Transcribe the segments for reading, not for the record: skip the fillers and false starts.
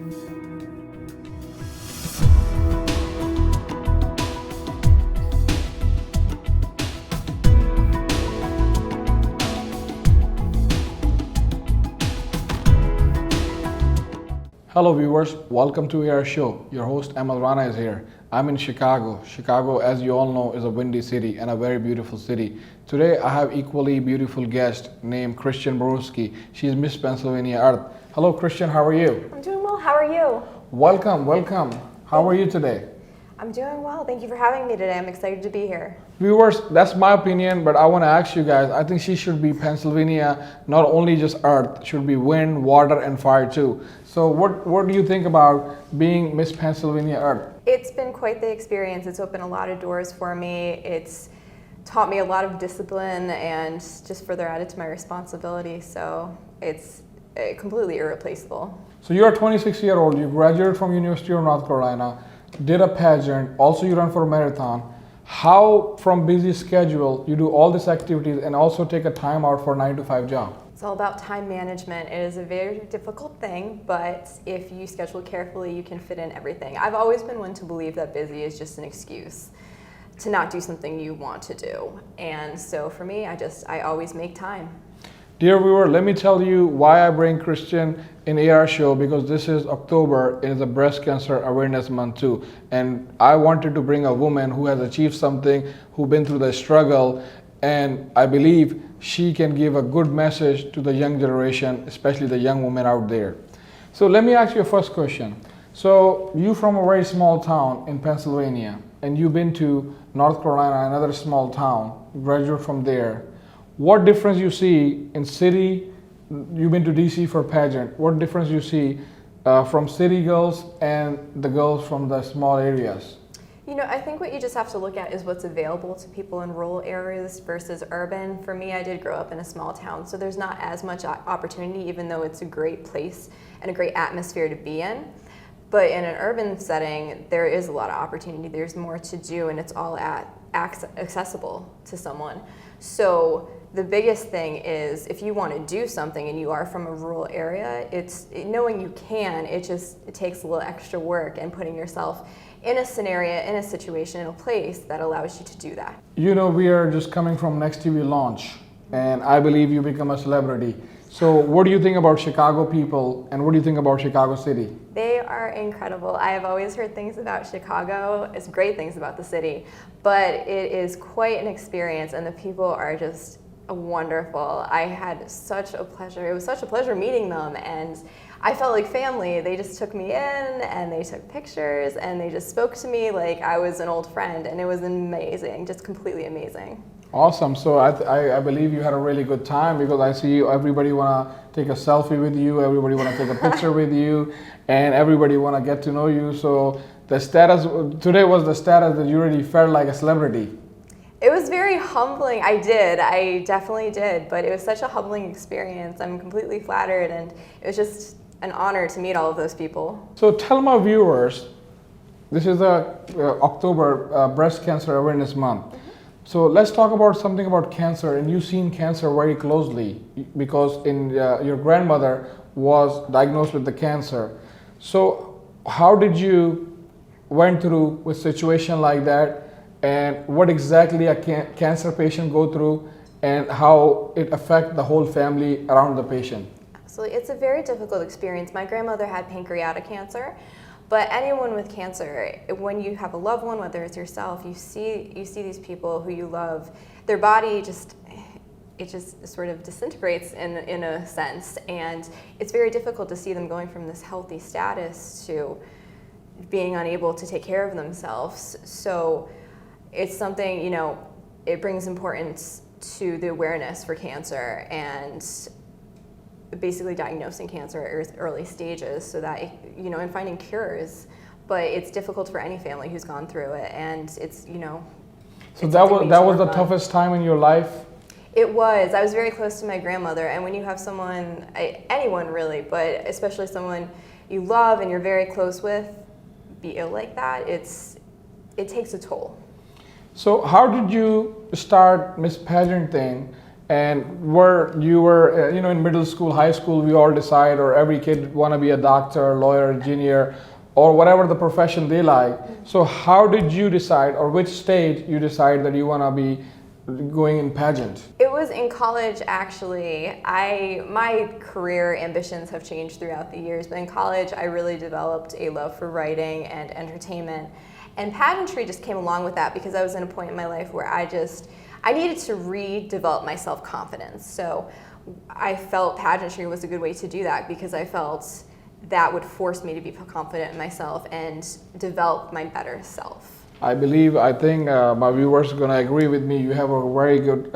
Hello viewers, welcome to our show. Your host Ahmed Rana is here. I'm in Chicago. Chicago, as you all know, is a windy city and a very beautiful city. Today I have equally beautiful guest named Kristen Baranowski. She's Miss Pennsylvania Earth. Hello Kristen, how are you? I'm doing well, how are you? Welcome. How are you today? I'm doing well, thank you for having me today. I'm excited to be here. Viewers, that's my opinion, but I want to ask you guys, I think she should be Pennsylvania, not only just earth, should be wind, water, and fire too. So what do you think about being Miss Pennsylvania Earth? It's been quite the experience. It's opened a lot of doors for me. It's taught me a lot of discipline and just further added to my responsibility. So it's completely irreplaceable. So you're a 26-year-old, you graduated from University of North Carolina, did a pageant, also you run for a marathon. How from busy schedule you do all these activities and also take a time out for 9-to-5 job? It's all about time management. It is a very difficult thing, but if you schedule carefully, you can fit in everything. I've always been one to believe that busy is just an excuse to not do something you want to do. And so for me, I always make time. Dear viewer, let me tell you why I bring Kristen in AR show, because this is October, it is a breast cancer awareness month too. And I wanted to bring a woman who has achieved something, who been through the struggle, and I believe she can give a good message to the young generation, especially the young women out there. So let me ask you a first question. So you from a very small town in Pennsylvania, and you've been to North Carolina, another small town, graduate from there. What difference you see in city? You've been to DC for pageant. What difference you see from city girls and the girls from the small areas? You know, I think what you just have to look at is what's available to people in rural areas versus urban. For me, I did grow up in a small town, so there's not as much opportunity, even though it's a great place and a great atmosphere to be in. But in an urban setting, there is a lot of opportunity. There's more to do, and it's all accessible to someone. So the biggest thing is, if you want to do something and you are from a rural area, knowing you can, it takes a little extra work and putting yourself in a scenario, in a situation, in a place that allows you to do that. You know, we are just coming from Next TV launch, and I believe you become a celebrity. So what do you think about Chicago people, and what do you think about Chicago City? They are incredible. I have always heard things about Chicago, it's great things about the city, but it is quite an experience, and the people are just wonderful. I had such a pleasure. It was such a pleasure meeting them, and I felt like family. They just took me in and they took pictures and they just spoke to me like I was an old friend, and it was amazing, just completely amazing. Awesome. So I believe you had a really good time, because I see everybody want to take a selfie with you, everybody want to take a picture with you, and everybody want to get to know you. So the status today was the status that you really felt like a celebrity. It was very humbling. I definitely did, but it was such a humbling experience. I'm completely flattered, and it was just an honor to meet all of those people. So tell my viewers, this is October Breast Cancer Awareness Month. Mm-hmm. So let's talk about something about cancer, and you've seen cancer very closely because your grandmother was diagnosed with the cancer. So how did you went through a situation like that? And what exactly a cancer patient go through, and how it affects the whole family around the patient? Absolutely, it's a very difficult experience. My grandmother had pancreatic cancer, but anyone with cancer, when you have a loved one, whether it's yourself, you see these people who you love, their body just sort of disintegrates in a sense, and it's very difficult to see them going from this healthy status to being unable to take care of themselves. So it's something, you know, it brings importance to the awareness for cancer and basically diagnosing cancer at early stages, so that, you know, and finding cures. But it's difficult for any family who's gone through it, and it's, you know. So that was the toughest time in your life? It was. I was very close to my grandmother, and when you have someone, anyone really, but especially someone you love and you're very close with, be ill like that, it takes a toll. So how did you start Miss Pageant thing, and where you were, in middle school, high school, we all decide, or every kid want to be a doctor, lawyer, engineer, or whatever the profession they like. So how did you decide, or which stage you decide that you want to be going in pageant? It was in college, actually. My career ambitions have changed throughout the years, but in college I really developed a love for writing and entertainment. And pageantry just came along with that because I was in a point in my life where I needed to redevelop my self-confidence. So I felt pageantry was a good way to do that because I felt that would force me to be confident in myself and develop my better self. I think my viewers are going to agree with me. You have a very good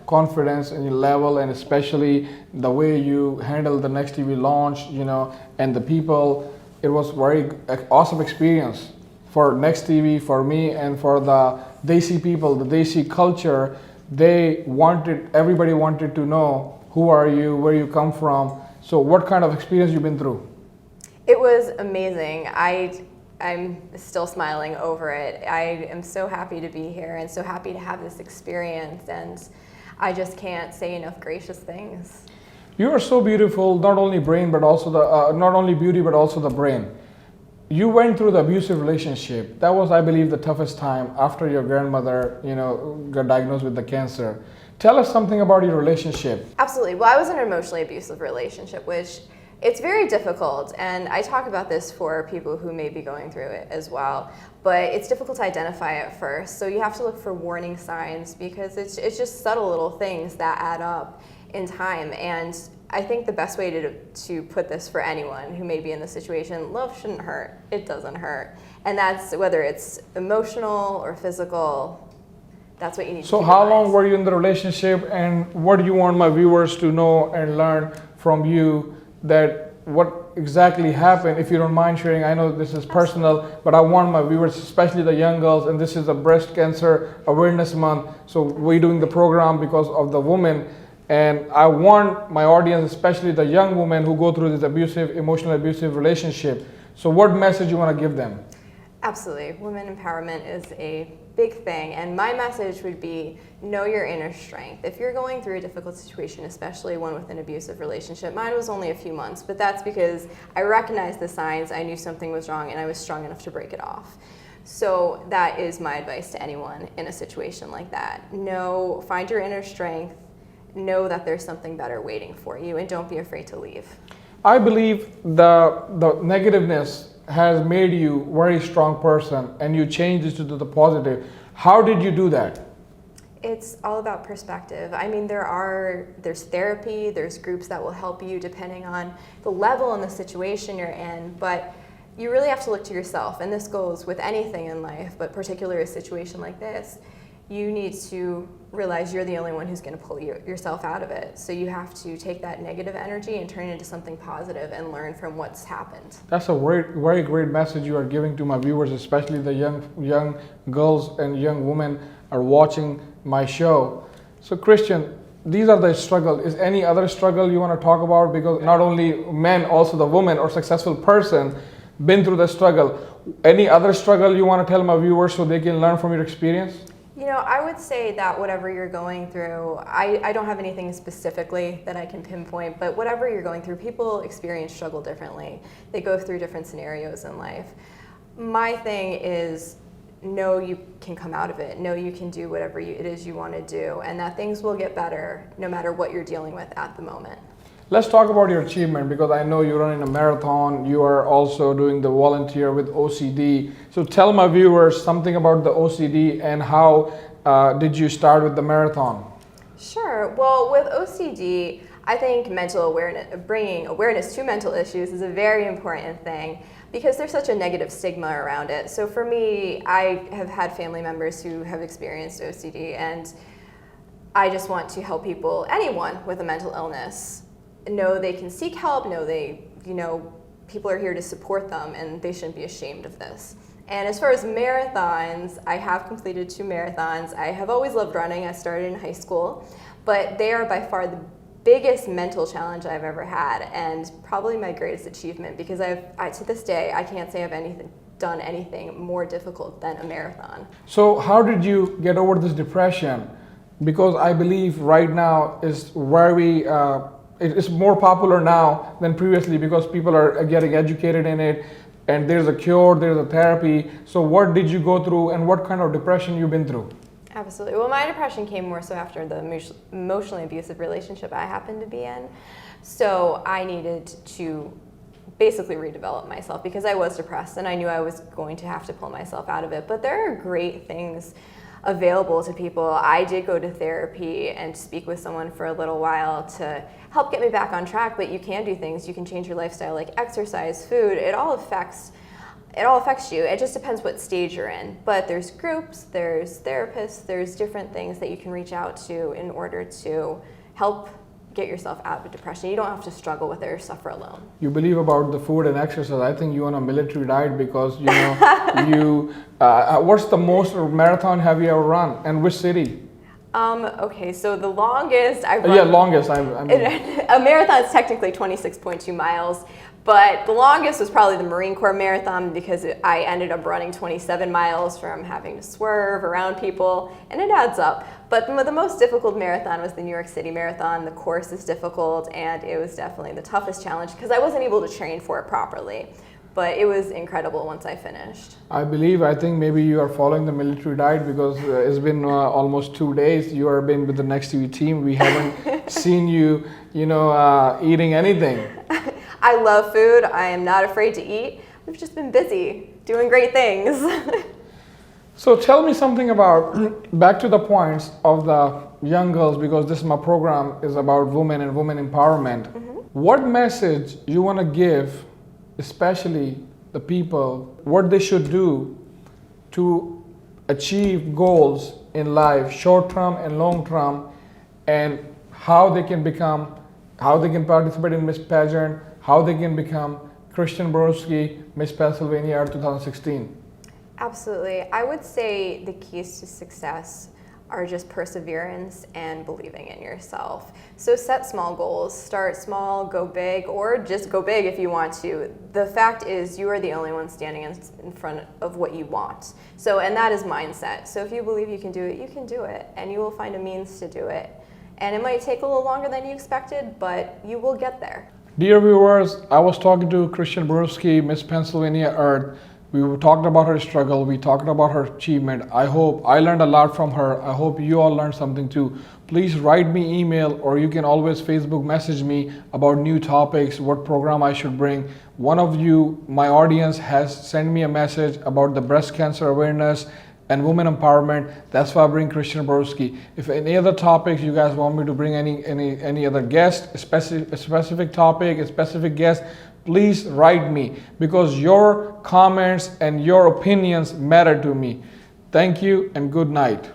confidence in your level, and especially the way you handle the Next TV launch, and the people. It was very awesome experience for Next TV, for me, and for the Desi people, the Desi culture. Everybody wanted to know who are you, where you come from. So what kind of experience you've been through? It was amazing. I'm still smiling over it. I am so happy to be here and so happy to have this experience, and I just can't say enough gracious things. You are so beautiful, not only brain, but also not only beauty, but also the brain. You went through the abusive relationship. That was, I believe, the toughest time after your grandmother, got diagnosed with the cancer. Tell us something about your relationship. Absolutely. Well, I was in an emotionally abusive relationship, which it's very difficult, and I talk about this for people who may be going through it as well, but it's difficult to identify at first. So you have to look for warning signs because it's just subtle little things that add up in time. And I think the best way to put this for anyone who may be in this situation, love shouldn't hurt. It doesn't hurt. And that's whether it's emotional or physical, that's what you need to So how long were you in the relationship, and what do you want my viewers to know and learn from you, that what exactly happened, if you don't mind sharing? I know this is personal, but I want my viewers, especially the young girls, and this is a breast cancer awareness month, so we're doing the program because of the women, and I want my audience, especially the young women who go through this emotional abusive relationship. So what message you want to give them? Absolutely. Women empowerment is a big thing, and my message would be know your inner strength. If you're going through a difficult situation, especially one with an abusive relationship, mine was only a few months, but that's because I recognized the signs, I knew something was wrong, and I was strong enough to break it off. So that is my advice to anyone in a situation like that. Find your inner strength, know that there's something better waiting for you, and don't be afraid to leave. I believe the negativeness has made you a very strong person, and you changed it to the positive. How did you do that? It's all about perspective. I mean, there's therapy, there's groups that will help you depending on the level and the situation you're in, but you really have to look to yourself, and this goes with anything in life, but particularly a situation like this. You need to realize you're the only one who's going to pull yourself out of it. So you have to take that negative energy and turn it into something positive and learn from what's happened. That's a very great message you are giving to my viewers, especially the young girls and young women are watching my show. So Christian, these are the struggles. Is any other struggle you want to talk about? Because not only men, also the woman or successful person been through the struggle. Any other struggle you want to tell my viewers so they can learn from your experience? I would say that whatever you're going through, I don't have anything specifically that I can pinpoint, but whatever you're going through, people experience struggle differently. They go through different scenarios in life. My thing is, know you can come out of it, know you can do whatever it is you want to do, and that things will get better no matter what you're dealing with at the moment. Let's talk about your achievement, because I know you're running a marathon. You are also doing the volunteer with OCD. So tell my viewers something about the OCD and how did you start with the marathon? Sure. Well, with OCD, I think mental awareness, bringing awareness to mental issues is a very important thing because there's such a negative stigma around it. So for me, I have had family members who have experienced OCD, and I just want to help people, anyone with a mental illness, know they can seek help, people are here to support them, and they shouldn't be ashamed of this. And as far as marathons, I have completed 2 marathons. I have always loved running. I started in high school, but they are by far the biggest mental challenge I've ever had, and probably my greatest achievement, because to this day, I can't say I've done anything more difficult than a marathon. So how did you get over this depression? because I believe right now is very it is more popular now than previously because people are getting educated in it, and there's a cure, there's a therapy. So what did you go through, and what kind of depression you've been through? Absolutely. Well, my depression came more so after the emotionally abusive relationship I happened to be in. So I needed to basically redevelop myself because I was depressed and I knew I was going to have to pull myself out of it. But there are great things available to people. I did go to therapy and speak with someone for a little while to help get me back on track, but you can do things. You can change your lifestyle, like exercise, food. It all affects you. It just depends what stage you're in. But there's groups, there's therapists, there's different things that you can reach out to in order to help get yourself out of depression. You don't have to struggle with it or suffer alone. You believe about the food and exercise. I think you're on a military diet because what's the most marathon have you ever run, and which city? Okay, so the longest I've run... longest. I mean. A marathon is technically 26.2 miles, but the longest was probably the Marine Corps marathon because I ended up running 27 miles from having to swerve around people, and it adds up. But the most difficult marathon was the New York City Marathon. The course is difficult, and it was definitely the toughest challenge because I wasn't able to train for it properly. But it was incredible once I finished. I think maybe you are following the military diet because it's been almost 2 days. You have been with the Next TV team. We haven't seen you, eating anything. I love food. I am not afraid to eat. We've just been busy doing great things. So tell me something about, back to the points of the young girls, because this my program is about women and women empowerment. Mm-hmm. What message you want to give, especially the people, what they should do to achieve goals in life, short term and long term, and how they can participate in Miss Pageant, how they can become Kristen Baranowski, Miss Pennsylvania 2016? Absolutely. I would say the keys to success are just perseverance and believing in yourself. So set small goals, start small, go big, or just go big if you want to. The fact is you are the only one standing in front of what you want. And that is mindset. So if you believe you can do it, you can do it, and you will find a means to do it. And it might take a little longer than you expected, but you will get there. Dear viewers, I was talking to Kristen Baranowski, Miss Pennsylvania Earth. We talked about her struggle, we talked about her achievement. I hope I learned a lot from her. I hope you all learned something too. Please write me email, or you can always Facebook message me about new topics, what program I should bring. One of you, my audience, has sent me a message about the breast cancer awareness and women empowerment. That's why I bring Kristen Baranowski. If any other topics you guys want me to bring, any other guest, a specific topic, a specific guest, please write me, because your comments and your opinions matter to me. Thank you and good night.